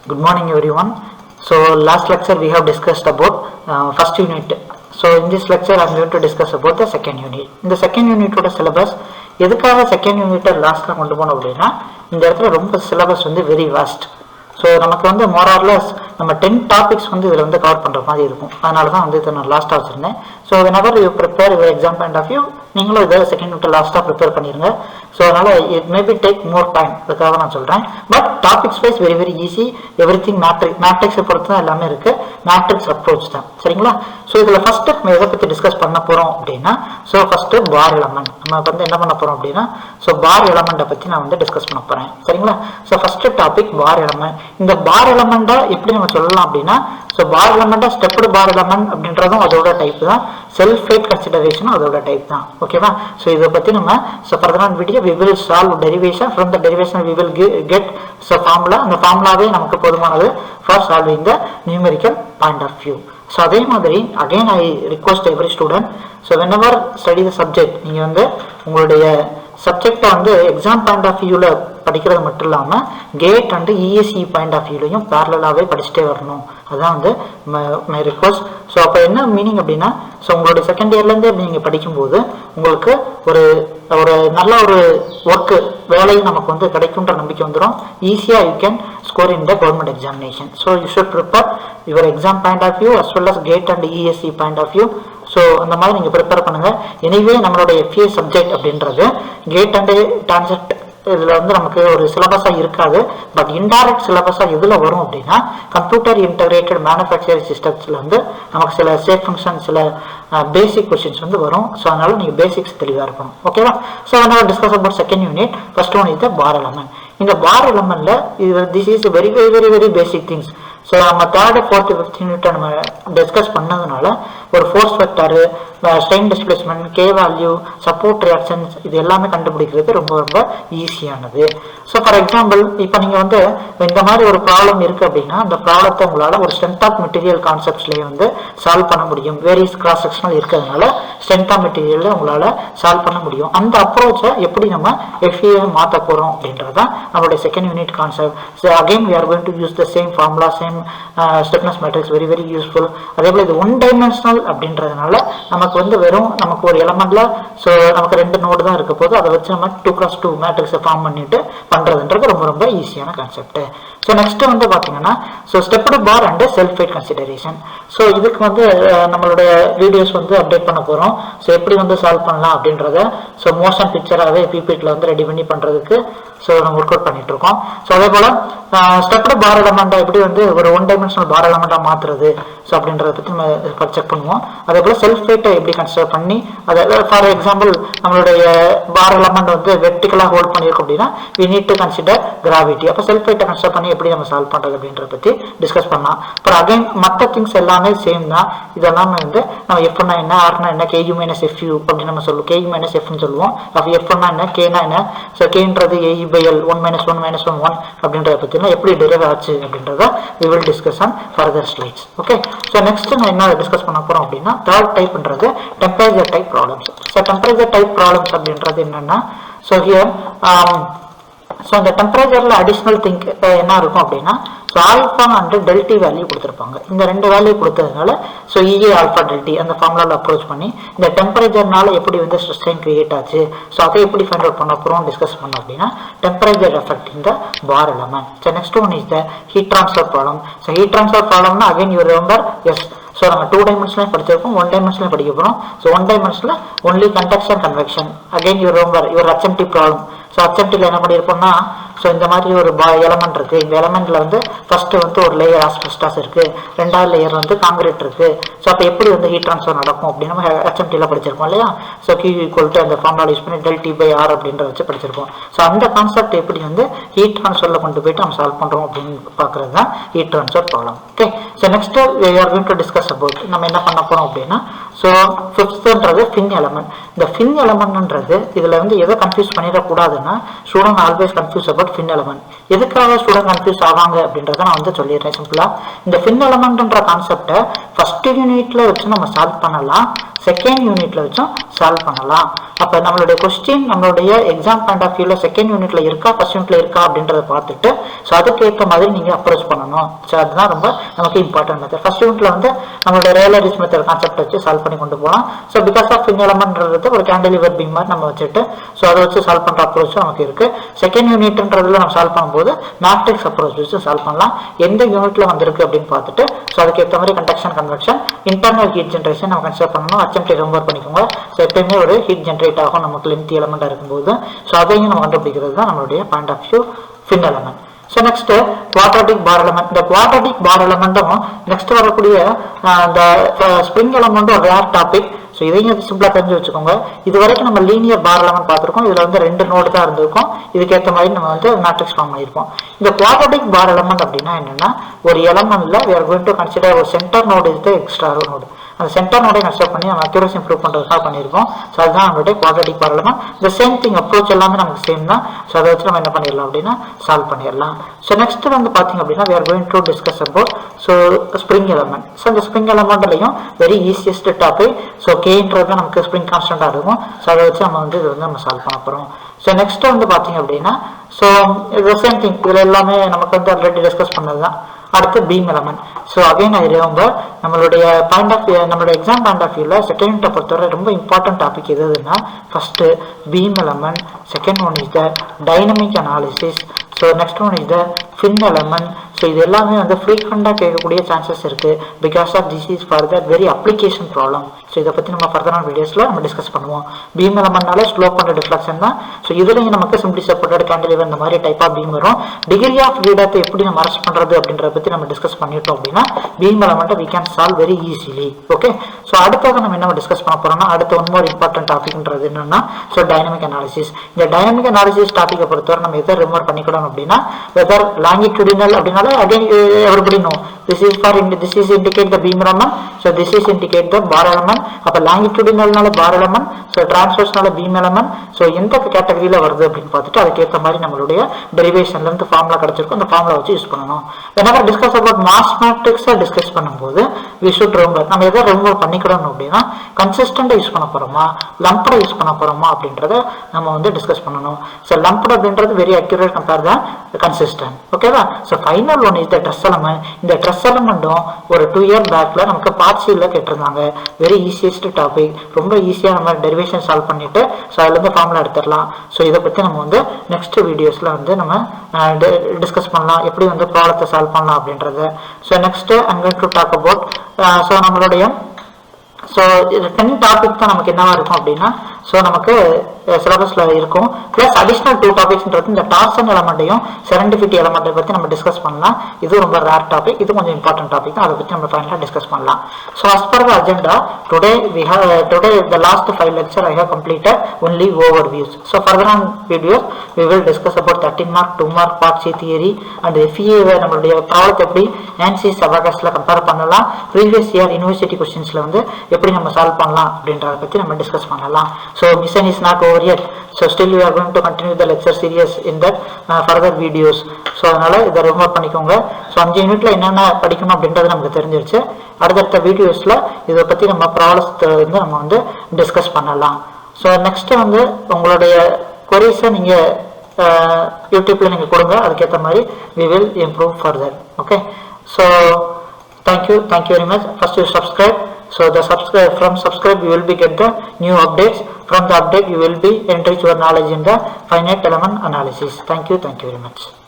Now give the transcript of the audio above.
Good morning everyone. So last lecture we have discussed about first unit. So in this lecture I am going to discuss about the second unit. In the second unit oda syllabus எதுக்காக second யூனிட்டை லாஸ்ட்ல கொண்டு போனோம் அப்படின்னா இந்த இடத்துல ரொம்ப syllabus வந்து வெரி வாஸ்ட். ஸோ நமக்கு வந்து மோரார்லெஸ் நம்ம 10 டாபிக்ஸ் வந்து இதில் வந்து கவர் பண்ணுற மாதிரி இருக்கும். அதனால தான் வந்து இதை நான் லாஸ்ட்டாக வச்சுருந்தேன். So whenever you prepare your exam point of view நீங்களும் இதை செகண்ட் யூனிட் லாஸ்ட்டாக ப்ரிப்பேர் பண்ணிடுங்க. ஸோ அதனால் it maybe take more time, அதுக்காக நான் சொல்கிறேன். But topics wise very very easy. Everything மேட்ரிக்ஸை பொறுத்து தான் எல்லாமே இருக்குது. மேட்ரிக்ஸ் அப்ரோச் தான், சரிங்களா? ஸோ இதில் ஃபஸ்ட்டு நம்ம எதை பற்றி டிஸ்கஸ் பண்ண போகிறோம் அப்படின்னா, ஸோ ஃபஸ்ட்டு பார் எலமெண்ட் நம்ம வந்து என்ன பண்ண போகிறோம் அப்படின்னா, ஸோ பார் எலமெண்ட்டை பற்றி நான் வந்து டிஸ்கஸ் பண்ண போகிறேன், சரிங்களா? ஸோ ஃபஸ்ட்டு டாபிக் பார் எலமெண்ட். இந்த பார் எலமெண்ட்டை எப்படி நம்ம சொல்லலாம் அப்படின்னா, ஸோ பார் எலமெண்ட்டை ஸ்டெப்டு பார் எலமெண்ட் அப்படின்றதும் அதோட டைப் தான், செல்ஃப் வெயிட் கன்சிடரேஷனும் அதோட டைப் தான், ஓகேவா? ஸோ இதை பற்றி நம்ம so further on video we will solve derivation. From the derivation we will get so formula. அந்த ஃபார்முலாவே நமக்கு போதுமானது for solving the numerical point of view. So அதே மாதிரி again I request every student, so whenever study the subject நீங்கள் வந்து உங்களுடைய சப்ஜெக்டை வந்து எக்ஸாம் பாயிண்ட் ஆஃப் வியூவில் படிக்கிறது மட்டும் இல்லாமல் GATE and ESC point of வியூலையும் பேரலாகவே படிச்சுட்டே வரணும். அதுதான் வந்து மை ரிக்வஸ்ட். ஸோ அப்போ என்ன மீனிங் அப்படின்னா, ஸோ உங்களுடைய செகண்ட் இயர்லேருந்தே அப்படி நீங்கள் படிக்கும்போது உங்களுக்கு ஒரு ஒரு நல்ல ஒரு ஒர்க்கு வேலையும் நமக்கு வந்து கிடைக்குன்ற நம்பிக்கை வந்துடும். ஈஸியாக you can score in the government examination. So you should prepare your exam point of view as well as GATE and ESC point of view. So அந்த மாதிரி நீங்கள் ப்ரிப்பேர் பண்ணுங்கள். எனிவே நம்மளோட எஃப்ஏ சப்ஜெக்ட் அப்படின்றது கேட் அண்டு டான்செப்ட் இதில் வந்து நமக்கு ஒரு சிலபஸாக இருக்காது. பட் இன்டைரக்ட் சிலபஸாக எதில் வரும் அப்படின்னா, கம்ப்யூட்டர் இன்டகிரேட்டட் மேனுஃபேக்சரிங் சிஸ்டம்ஸில் வந்து நமக்கு சில ஸ்டேட் ஃபங்க்ஷன் சில பேசிக் கொஸ்டின்ஸ் வந்து வரும். ஸோ அதனால நீங்கள் பேசிக்ஸ் தெளிவாக இருக்கணும், ஓகேவா? ஸோ அதனால் discuss about second unit. First one is the bar element. இந்த பார் எலமெண்ட்ல இது this is very very very very basic things. So நம்ம தேர்டு ஃபோர்த்து ஃபிஃப்த் யூனிட்டை நம்ம டிஸ்கஸ் பண்ணதுனால ஒரு force vector, strain displacement, K value, support reactions இது எல்லாமே கண்டுபிடிக்கிறது ரொம்ப ரொம்ப ஈஸியானது. ஸோ ஃபார் எக்ஸாம்பிள் இப்போ நீங்கள் வந்து இந்த மாதிரி ஒரு ப்ராப்ளம் இருக்குது அப்படின்னா, அந்த ப்ராப்ளத்தை உங்களால் ஒரு ஸ்ட்ரென்த் ஆஃப் மெட்டீரியல் கான்செப்ட்ஸ்லேயே வந்து சால்வ் பண்ண முடியும். வேரியஸ் கிராஸ் செக்ஷனல் இருக்கிறதுனால ஸ்ட்ரென்த் ஆஃப் மெட்டீரியலில் உங்களால் சால்வ் பண்ண முடியும். அந்த அப்ரோச்சை எப்படி நம்ம எஃப்ஏ மாற்ற போகிறோம் அப்படின்றது தான் நம்மளுடைய second unit concept. So again we are going to use the same formula, same stiffness matrix, very very useful. அதே போல் இது ஒன் டைமென்ஷனல் அப்படின்றதுனால நமக்கு வந்து வெறும் நமக்கு ஒரு எலமெண்ட்ல ஸோ நமக்கு 2 நோடு தான் இருக்க போது, அதை வச்சு நம்ம 2x2 மேட்ரிக்ஸை ஃபார்ம் பண்ணிட்டு பண்ணுறதுன்றது ரொம்ப ரொம்ப ஈஸியான கான்செப்ட். ஸோ நெக்ஸ்ட் வந்து பார்த்தீங்கன்னா, so stepped bar and self weight consideration. So இதுக்கு வந்து நம்மளுடைய வீடியோஸ் வந்து அப்டேட் பண்ண போகிறோம். ஸோ எப்படி வந்து சால்வ் பண்ணலாம் அப்படின்றத ஸோ மோஷன் பிக்சராகவே பிபிடியில் வந்து ரெடி பண்ணி பண்ணுறதுக்கு ஸோ நம்ம ஒர்க் அவுட் பண்ணிட்டு இருக்கோம். ஸோ அதே போல் ஸ்டெப்டு பார் எலமெண்ட்டை எப்படி வந்து ஒரு ஒன் டைமென்ஷனல் பார் எலமெண்ட்டாக மாற்றுறது ஸோ அப்படின்றத பற்றி நம்ம செக் பண்ணுவோம். அதே போல் செல்ஃப் வெயிட்டை எப்படி கன்சிடர் பண்ணி, அதாவது ஃபார் எக்ஸாம்பிள் நம்மளுடைய பார் எலமெண்ட் வந்து வெர்டிகலாக ஹோல்ட் பண்ணியிருக்கோம் அப்படின்னா we need to consider gravity. அப்போ செல்ஃப் வெயிட்டை கன்சிடர் பண்ணி எப்படி நம்ம சால்வ் பண்ணுறது அப்படின்றத பற்றி டிஸ்கஸ் பண்ணலாம். அப்புறம் அகைன் மற்ற திங்ஸ் எல்லாமே சேம் தான். இதெல்லாமே வந்து நம்ம எஃப்னா என்ன, ஆர்னா என்ன, கேயூ மைனஸ் எஃப்யூ அப்படின்னு நம்ம சொல்லுவோம். கேயூ மைனஸ் எஃப்னு சொல்லுவோம். அப்போ எஃப்னா என்ன, கேனா என்ன, ஸோ கேன்றது ஏஇ பை எல் 1 - 1 - 1 அப்படின்றத பற்றினா எப்படி டெரைவ் ஆச்சு அப்படின்றத we will discuss on further slides. Okay, so next நான் என்ன டிஸ்கஸ் பண்ண போகிறோம் அப்படின்னா, தேர்ட் டைப்ன்றது temperature type problems. So temperature type problems அப்படின்றது என்னன்னா, ஸோ ஹியர் ஸோ இந்த டெம்பரேச்சரில் அடிஷ்னல் திங்க் என்ன இருக்கும் அப்படின்னா, ஸோ ஆல்ஃபா அண்ட் டெல்டி வேல்யூ கொடுத்துருப்பாங்க. இந்த 2 வேல்யூ கொடுத்ததுனால ஸோ இஏ ஆல்ஃபா டெல்டி அந்த ஃபார்முலாவில் அப்ரோச் பண்ணி இந்த டெம்பரேச்சர்னால எப்படி வந்து ஸ்ட்ரெயின் கிரியேட் ஆச்சு, ஸோ அதை எப்படி ஃபைண்ட் அவுட் பண்ண போகிறோம் டிஸ்கஸ் பண்ணோம் அப்படின்னா, டெம்பரேச்சர் எஃபெக்ட் இந்த bar element. So next one is the heat transfer problem. So heat transfer ப்ராப்ளம்னா again you remember, yes so நம்ம 2 டைமென்ஷன்லையும் படிச்சிருப்போம், 1 டைமென்ஷன்லையும் படிக்க போகிறோம். ஸோ 1 டைமென்ஷனில் only conduction convection. Again you remember your HMT problem. So HMTயில் என்ன பண்ணியிருப்போம்னா, ஸோ இந்த மாதிரி ஒரு எலமெண்ட் இருக்குது. இந்த எலமெண்ட்டில் வந்து ஃபஸ்ட்டு வந்து ஒரு லேயர் ஆஸ்பெஸ்டாஸ் இருக்குது, 2வது லேயர் வந்து காங்கிரீட் இருக்குது. ஸோ அப்போ எப்படி வந்து ஹீட் ட்ரான்ஸ்ஃபர் நடக்கும் அப்படின்னு நம்ம HMTயில் படிச்சிருப்போம் இல்லையா? ஸோ Q = அந்த ஃபார்முலா யூஸ் பண்ணி del T by R அப்படின்ற வச்சு படிச்சிருப்போம். ஸோ அந்த கான்செப்ட் எப்படி வந்து ஹீட் ட்ரான்ஸ்ஃபரில் கொண்டு போயிட்டு நம்ம சால்வ் பண்ணுறோம் அப்படின்னு பார்க்குறது தான் heat transfer problem. Okay, so next we are going to discuss about நம்ம என்ன பண்ண போகிறோம் அப்படின்னா, ஸோ ஃபிஃப்த்ன்றது ஃபின் எலமெண்ட். இந்த ஃபின் எலமெண்ட்ன்றது இதில் வந்து எதை கன்ஃபியூஸ் பண்ணிடக்கூடாதுன்னா, student always confuse about about fin element. எதுக்காக ஸ்டூடெண்ட் கன்ஃபியூஸ் ஆவாங்க அப்படின்றத நான் வந்து சொல்லிடுறேன் சிம்பிளா. இந்த ஃபின் எலமெண்ட்ன்ற கான்செப்டை ஃபர்ஸ்ட் யூனிட்ல வச்சு நம்ம சால்வ் பண்ணலாம், செகண்ட் யூனிட்ல வச்சும் சால்வ் பண்ணலாம். அப்போ நம்மளுடைய கொஸ்டின் நம்மளுடைய எக்ஸாம் பாயிண்ட் ஆஃப் வியூல செகண்ட் யூனிட்ல இருக்கா ஃபர்ஸ்ட் யூனிட்ல இருக்கா அப்படின்றத பார்த்துட்டு ஸோ அதுக்கேற்ற மாதிரி நீங்க அப்ரோச் பண்ணணும். ஸோ அதுதான் ரொம்ப நமக்கு இம்பார்ட்டன்ட் மெத்தட். ஃபர்ஸ்ட் யூனிட்ல வந்து நம்மளுடைய ரியலரிஸ் மெத்தட் கான்செப்ட் வச்சு சால்வ் பண்ணி கொண்டு போகலாம். ஸோ பிகாஸ் ஆஃப் ஃபின் எலமெண்ட்ன்றது ஒரு கேண்டிலிவர் பீம் மாதிரி நம்ம வச்சுட்டு ஸோ அதை வச்சு சால்வ் பண்ற அப்ரோச் நமக்கு இருக்கு. செகண்ட் யூனிட்ன்றதுல நம்ம சால்வ் பண்ணும்போது மேட்ரிக்ஸ் அப்ரோச் வச்சு சால்வ் பண்ணலாம். எந்த யூனிட்ல வந்திருக்கு அப்படின்னு பார்த்துட்டு ஸோ அதுக்கேற்ற மாதிரி conduction convection internal heat generation நம்ம கன்சிடர் பண்ணணும். HMT ரிமூவ் பண்ணிக்கோங்க. ஸோ எப்பயுமே ஒரு ஹீட் ஜென்ரேட் ஆகும் நமக்கு லென்த் எலமெண்டா இருக்கும்போது. ஸோ அதையும் நம்ம கண்டுபிடிக்கிறது தான் நம்மளுடைய point of view fin element. So next quadratic bar element. இந்த குவாட்ராட்டிக் பார் எலமெண்ட்டும் நெக்ஸ்ட் வரக்கூடிய இந்த ஸ்ப்ரிங் எலமெண்ட்டும் ரேர் டாபிக். ஸோ இதையும் சிம்பிளா தெரிஞ்சு வச்சுக்கோங்க. இது வரைக்கும் நம்ம லீனியர் பார் எலமெண்ட் பார்த்துருக்கோம். இதுல வந்து 2 நோடு தான் இருந்திருக்கும். இதுக்கேற்ற மாதிரி நம்ம வந்து மேட்ரிக்ஸ் ஃபார்ம் பண்ணியிருப்போம். இந்த குவாட்ராட்டிக் பார் எலமெண்ட் அப்படின்னா என்னன்னா ஒரு எலமெண்ட்ல we are going to consider ஒரு centre node is the extra node. அந்த சென்டர் நோடை கன்சிடர் பண்ணி நம்ம அக்யூரசி இம்ப்ரூவ் பண்றதுக்காக பண்ணியிருக்கோம். ஸோ அதுதான் நம்மளுடைய குவாட்ராட்டிக் பார் எலமெண்ட். இந்த சேம் திங் அப்ரோச் எல்லாமே நமக்கு சேம் தான். ஸோ அதை வச்சு நம்ம என்ன பண்ணிடலாம் அப்படின்னா சால்வ் பண்ணிடலாம். ஸோ நெக்ஸ்ட் வந்து பாத்தீங்க அப்படின்னா we are going to discuss about so spring element. So இந்த ஸ்ப்ரிங் எலமெண்ட்லையும் வெரி ஈஸியஸ்ட் டாபிக். ஸோ கேன்றது நமக்கு ஸ்ப்ரிங் கான்ஸ்டன்டா இருக்கும். ஸோ அதை வச்சு நம்ம வந்து இது வந்து நம்ம சால்வ் பண்ண போறோம். ஸோ நெக்ஸ்ட் வந்து பாத்தீங்க அப்படின்னா ஸோ இது சேம் திங் இதுல எல்லாமே நமக்கு வந்து ஆல்ரெடி டிஸ்கஸ் பண்ணது தான். அடுத்து beam element. So again I remember நம்மளுடைய பாயிண்ட் ஆஃப் நம்மளுடைய எக்ஸாம் பாயிண்ட் ஆஃப் வியூல செகண்ட் யூனிட்டை பொறுத்தவரை ரொம்ப இம்பார்ட்டன்ட் டாபிக் எதுன்னா first beam element, second one is the dynamic analysis, so next one is the fin element. So இது எல்லாமே வந்து ஃப்ரீக்வெண்டாக கேட்கக்கூடிய சான்சஸ் இருக்கு. Because of this is for the very application problem. So இதை பற்றி நம்ம ஃபர்தரான வீடியோஸில் நம்ம டிஸ்கஸ் பண்ணுவோம். பீம் எலமெண்ட்னால ஸ்லோப் அண்ட் டிஃப்ளெக்ஷன் தான். ஸோ இதுலையும் நமக்கு சிம்பிளி சப்போர்ட்டட் கேண்டிலிவர் இந்த மாதிரி டைப் ஆஃப் பீம் வரும். டிகிரி ஆஃப் ஃப்ரீடத்தை எப்படி நம்ம அரெஸ்ட் பண்ணுறது அப்படின்றத பற்றி நம்ம டிஸ்கஸ் பண்ணிட்டோம் அப்படின்னா பீம் எலமெண்ட்டை we can solve very easily. Okay, so அடுத்தது நம்ம என்ன டிஸ்கஸ் பண்ண போறோம்னா அடுத்த ஒன் மோர் இம்பார்ட்டன்ட் டாபிக்ன்றது என்னன்னா ஸோ டைனமிக் அனாலிசிஸ். இந்த டைனமிக் அனாலிசிஸ் டாபிக்கை பொறுத்தவரை நம்ம எதை ரிமூவ் பண்ணிக்கணும் அப்படின்னா வெதர் லாங்கிடியூடினல் அப்படின்னால again everybody know this is indicate the beam element, so this is indicate the bar element. அப்ப longitudinalனால bar element, so transverseனால beam element. so எந்த கேட்டகரியில வருது அப்படின்னு பார்த்துட்டு அதுக்கு ஏத்த மாதிரி நம்மளுடைய டெரிவேஷன்ல இருந்து ஃபார்முலா கிடைச்சிருக்கும். அந்த ஃபார்முலா வச்சு யூஸ் பண்ணணும். whenever discuss about mass matrix discuss பண்ணும்போது we should remember நம்ம எதை ரிமூவ் பண்ணிக்கணும் அப்படின்னா கன்சிஸ்டன்ட் யூஸ் பண்ண போறோமா லம்ப்ட யூஸ் பண்ண போறோமா அப்படின்றத நம்ம வந்து டிஸ்கஸ் பண்ணணும். so lumped அப்படின்றது வெரி அக்யூரேட் கம்பேர் தான் கன்சிஸ்டன்ட். ஓகேவா? so final one is the stress element. இந்த stress elementம் ஒரு 2 year பேக்ல நமக்கு பார்ட் சில கேட்டிருந்தாங்க. Very easiest topic. ரொம்ப ஈஸியா நம்ம டெரிவேஷன் சால்வ் பண்ணிட்டு ஸோ அதுல இருந்து ஃபார்முலா எடுத்துடலாம். ஸோ இதை பத்தி நம்ம வந்து நெக்ஸ்ட் வீடியோஸ்ல வந்து நம்ம டிஸ்கஸ் பண்ணலாம் எப்படி வந்து ப்ராப்ளத்தை சால்வ் பண்ணலாம் அப்படின்றது. So next I'm going to talk about so நம்மளுடைய ஸோ இது 10 டாபிக் தான் நமக்கு என்னவா இருக்கும் அப்படின்னா ஸோ நமக்கு சிலபஸ்ல இருக்கும். பிளஸ் அடிஷனல் 2 டாபிக்ஸ்ன்றது இந்த டார்சன் எலமெண்ட்டையும் செரண்டிபிட்டி எலமெண்ட்டை பத்தி நம்ம டிஸ்கஸ் பண்ணலாம். இது ரொம்ப ரேர் டாபிக். இது கொஞ்சம் இம்பார்ட்டன்ட் டாபிக் தான். அதை பத்தி நம்ம ஃபைனலா டிஸ்கஸ் பண்ணலாம். So as per the agenda today the last 5 lecture I have completed only overviews. So further on videos we will discuss about 13 mark 2 mark part C theory and FEA நம்மளுடைய ப்ராப்ளத்தை எப்படி ANSYS abacusல compare பண்ணலாம், previous year university क्वेश्चंसல வந்து எப்படி நம்ம solve பண்ணலாம் அப்படின்றத பத்தி நம்ம டிஸ்கஸ் பண்ணலாம். So mission is not over yet. So still we are going to continue the lecture series in that further videos. So அதனால இதை ரிமூவ் பண்ணிக்கோங்க. ஸோ 5 யூனிட்ல என்னென்ன படிக்கணும் அப்படின்றது நமக்கு தெரிஞ்சிருச்சு. அடுத்தடுத்த வீடியோஸ்ல இதை பத்தி நம்ம ப்ராப்ளம்ஸ் வந்து நம்ம வந்து டிஸ்கஸ் பண்ணலாம். ஸோ நெக்ஸ்ட் வந்து உங்களுடைய கொரிஸை நீங்க யூடியூப்ல நீங்க கொடுங்க. அதுக்கேற்ற மாதிரி we will improve further. Okay, so thank you very much. First you subscribe. So the subscribe you will be get the new updates. From the update you will be enrich your knowledge in the finite element analysis. Thank you very much.